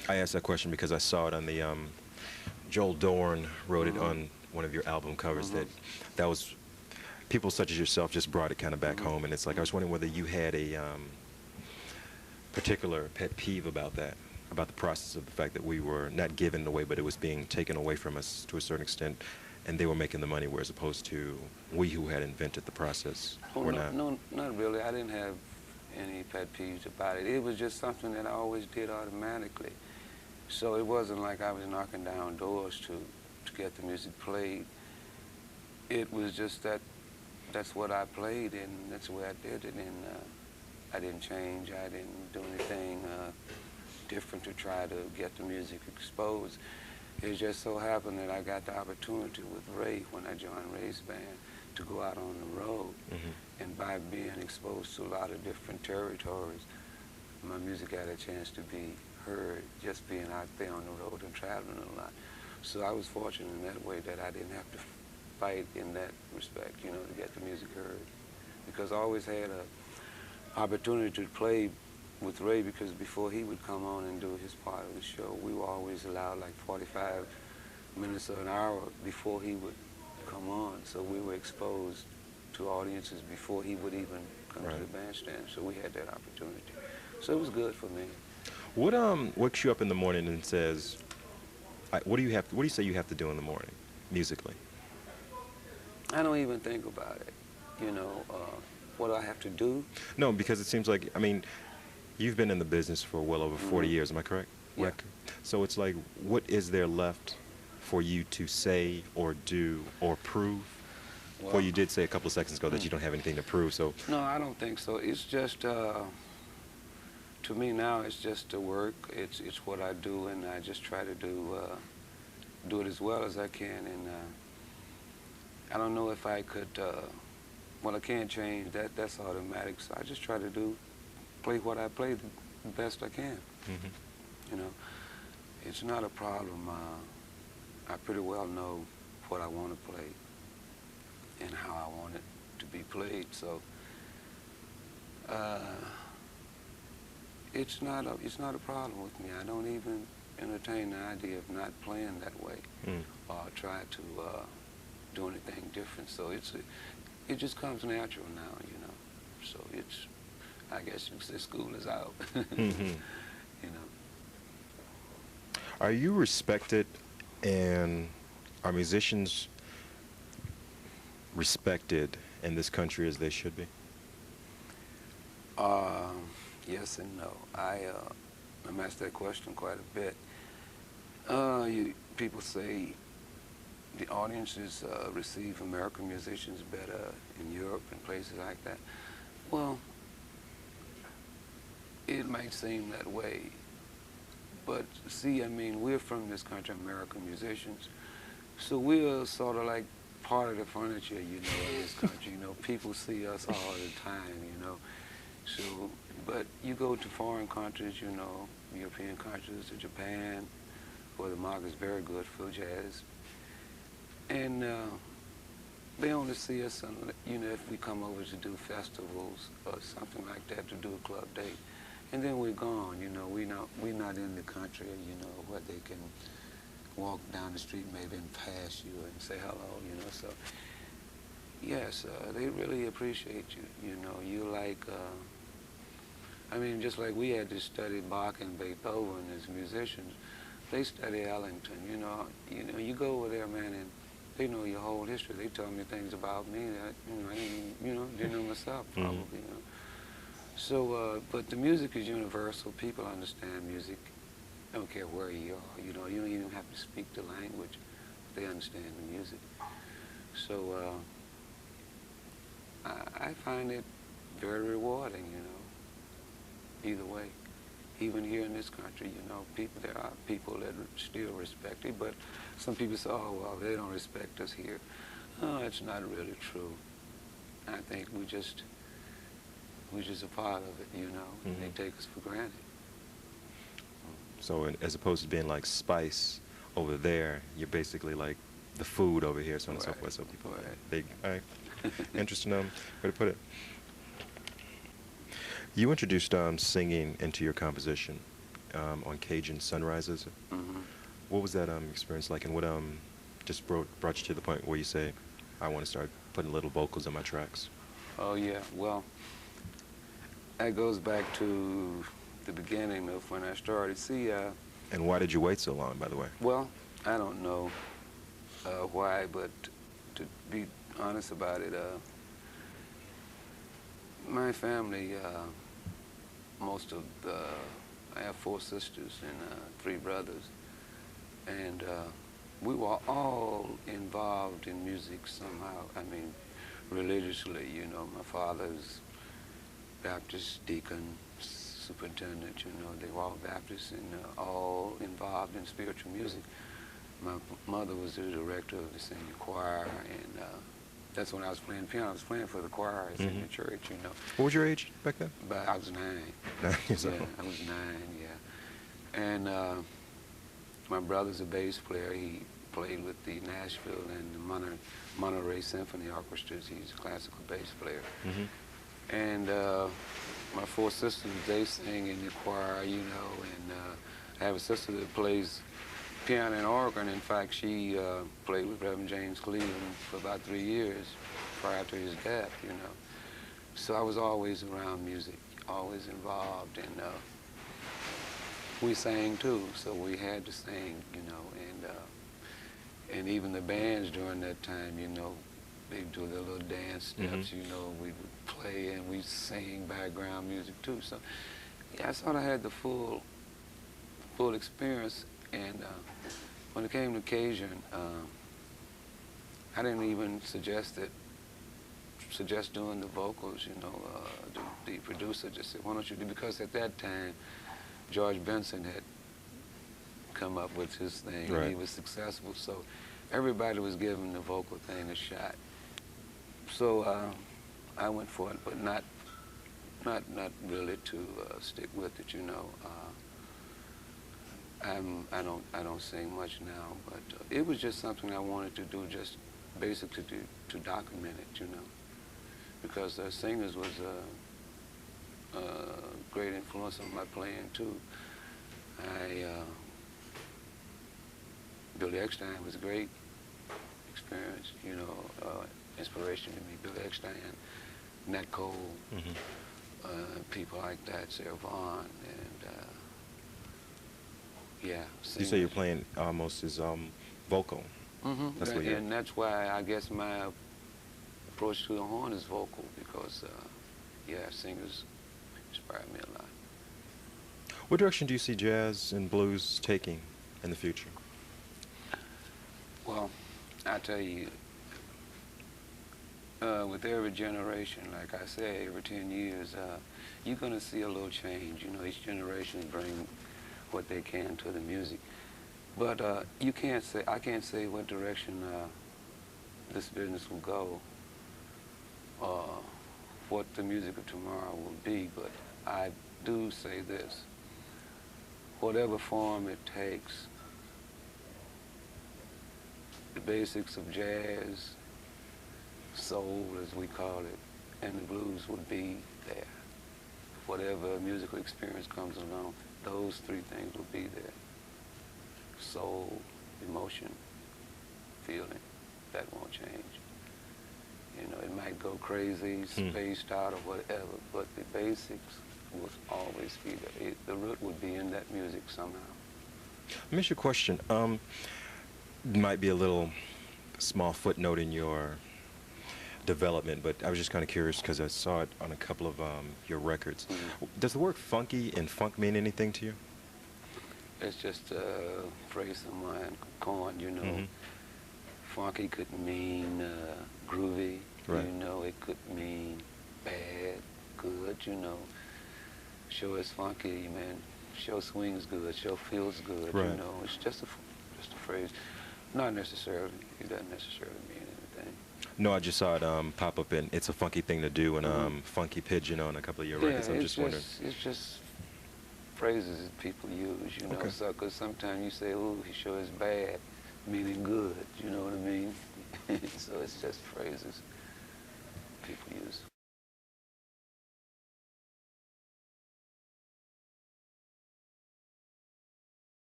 I asked that question because I saw it on the Joel Dorn wrote it on one of your album covers that was people such as yourself just brought it kind of back home, and it's like I was wondering whether you had a particular pet peeve about that, about the process of the fact that we were not given away, but it was being taken away from us to a certain extent, and they were making the money, whereas opposed to we who had invented the process were not. No, not really. I didn't have any pet peeves about it. It was just something that I always did automatically. So it wasn't like I was knocking down doors to get the music played. It was just that that's what I played, and that's the way I did it, and I didn't change. I didn't do anything different to try to get the music exposed. It just so happened that I got the opportunity with Ray when I joined Ray's band to go out on the road. And by being exposed to a lot of different territories, my music had a chance to be heard just being out there on the road and traveling a lot. So I was fortunate in that way that I didn't have to fight in that respect, you know, to get the music heard. Because I always had an opportunity to play with Ray, because before he would come on and do his part of the show, we were always allowed like 45 minutes or an hour before he would come on. So we were exposed to audiences before he would even come to the bandstand. So we had that opportunity. So it was good for me. What wakes you up in the morning and says, what do you say you have to do in the morning, musically? I don't even think about it, you know, what do I have to do? No, because it seems like, I mean, you've been in the business for well over 40 years, am I correct? Yeah. So it's like, what is there left for you to say or do or prove? Well, you did say a couple of seconds ago that you don't have anything to prove, so... No, I don't think so. It's just, to me now, it's just the work. It's what I do, and I just try to do it as well as I can, and I don't know if I could, well, I can't change that. That's automatic, so I just try to play what I play the best I can. You know, it's not a problem. I pretty well know what I want to play and how I want it to be played, so it's not a problem with me. I don't even entertain the idea of not playing that way or try to do anything different. So it just comes natural now, you know. So I guess you could say school is out. You know. Are you respected, and are musicians respected in this country as they should be? Yes and no. I'm asked that question quite a bit. People say the audiences receive American musicians better in Europe and places like that. Well, it might seem that way, but see, I mean, we're from this country, American musicians, so we're sort of like part of the furniture, you know, in this country. You know, people see us all the time, you know. So, but you go to foreign countries, you know, European countries, to Japan, where the market is very good for jazz, and they only see us, you know, if we come over to do festivals or something like that, to do a club date, and then we're gone. You know, we're not in the country, you know, where they can walk down the street maybe and pass you and say hello, you know. So yes, they really appreciate you. You know, you like. I mean, just like we had to study Bach and Beethoven as musicians, they study Ellington. You know, you go over there, man, and they know your whole history. They tell me things about me that I didn't know myself probably. You know. So, but the music is universal. People understand music. I don't care where you are. You know, you don't even have to speak the language. They understand the music. So I find it very rewarding. You know. Either way, even here in this country, you know, there are people that still respect it, but some people say, oh, well, they don't respect us here. No, it's not really true. I think we're just a part of it, you know, and they take us for granted. So as opposed to being like spice over there, you're basically like the food over here, so on and so forth. So people, all right, interesting way to put it. You introduced singing into your composition on Cajun Sunrises. Hmm. What was that experience like, and what just brought you to the point where you say, I want to start putting little vocals on my tracks? Oh yeah, well, that goes back to the beginning of when I started. See, And why did you wait so long, by the way? well, I don't know why, but to be honest about it, my family, I have 4 sisters and 3 brothers, and we were all involved in music somehow. I mean, religiously, you know. My father's Baptist deacon, superintendent, you know. They were all Baptists and all involved in spiritual music. My mother was the director of the senior choir, and that's when I was playing piano. I was playing for the choir in the church, you know. What was your age back then? But I was 9. 9 years Yeah, old. I was 9, yeah. And my brother's a bass player. He played with the Nashville and the Monterey Symphony Orchestras. He's a classical bass player. And my 4 sisters, they sing in the choir, you know, and I have a sister that plays piano and organ. In fact, she played with Reverend James Cleveland for about 3 years prior to his death, you know. So I was always around music, always involved, and we sang too, so we had to sing, you know, and even the bands during that time, you know, they do their little dance steps, you know, we would play and we sing background music too. So yeah, I sort of had the full experience, and when it came to Cajun, I didn't even suggest doing the vocals, you know. The producer just said, why don't you do, because at that time, George Benson had come up with his thing, right, and he was successful, so everybody was giving the vocal thing a shot. So I went for it, but not really to stick with it, you know. I don't sing much now, but it was just something I wanted to do, just basically to document it, you know, because singers was a great influence on my playing too. Billy Eckstine was a great experience, you know, inspiration to me. Billy Eckstine, Nat Cole, people like that, Sarah Vaughan, and yeah. You say you're playing almost as vocal. That's what and that's why I guess my approach to the horn is vocal, because yeah, singers inspire me a lot. What direction do you see jazz and blues taking in the future? Well, I tell you, with every generation, like I say, every 10 years, you're going to see a little change. You know, each generation bring what they can to the music. But I can't say what direction this business will go, what the music of tomorrow will be, but I do say this: whatever form it takes, the basics of jazz, soul as we call it, and the blues would be there. Whatever musical experience comes along, those 3 things will be there. Soul, emotion, feeling, that won't change. You know, it might go crazy, spaced out or whatever, but the basics will always be there. The root would be in that music somehow. Let me ask you a question. Might be a little small footnote in your development, but I was just kind of curious because I saw it on a couple of your records. Does the word funky and funk mean anything to you? It's just a phrase of mine, coined, you know. Funky could mean groovy, right, you know. It could mean bad, good, you know. Show is funky, man. Show swings good, show feels good, right, you know. It's just a phrase. Not necessarily. It doesn't necessarily mean anything. No, I just saw it pop up in It's a Funky Thing to Do and Funky Pigeon on a couple of your records. I'm just wondering. It's just phrases that people use, you know. Okay. So, because sometimes you say, "Ooh, he sure is bad," meaning good. You know what I mean? So it's just phrases.